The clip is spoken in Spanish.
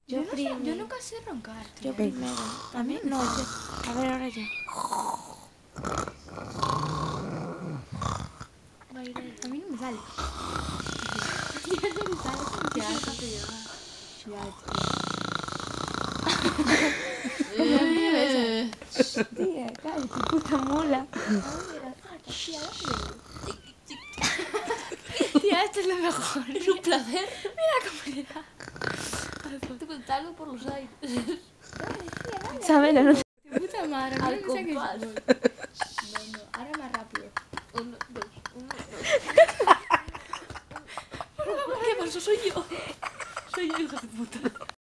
Yo nunca sé roncar, tío. Yo primero. ¿También? No, yo. A ver, ahora ya. A mí no me sale. Ya no me sale. Qué asco te lleva. Ya, tío. Tía, cállate, puta mula. Tía, esto es lo mejor. Es un placer. Mira cómo le da. Te contarlo por los aires. Sabela, no te... De puta madre, a mí Al no me saques compás. gol. No, ahora más rápido. 1, 2, 1, 2. ¿Qué pasó? Soy yo. Soy yo, hijo de puta.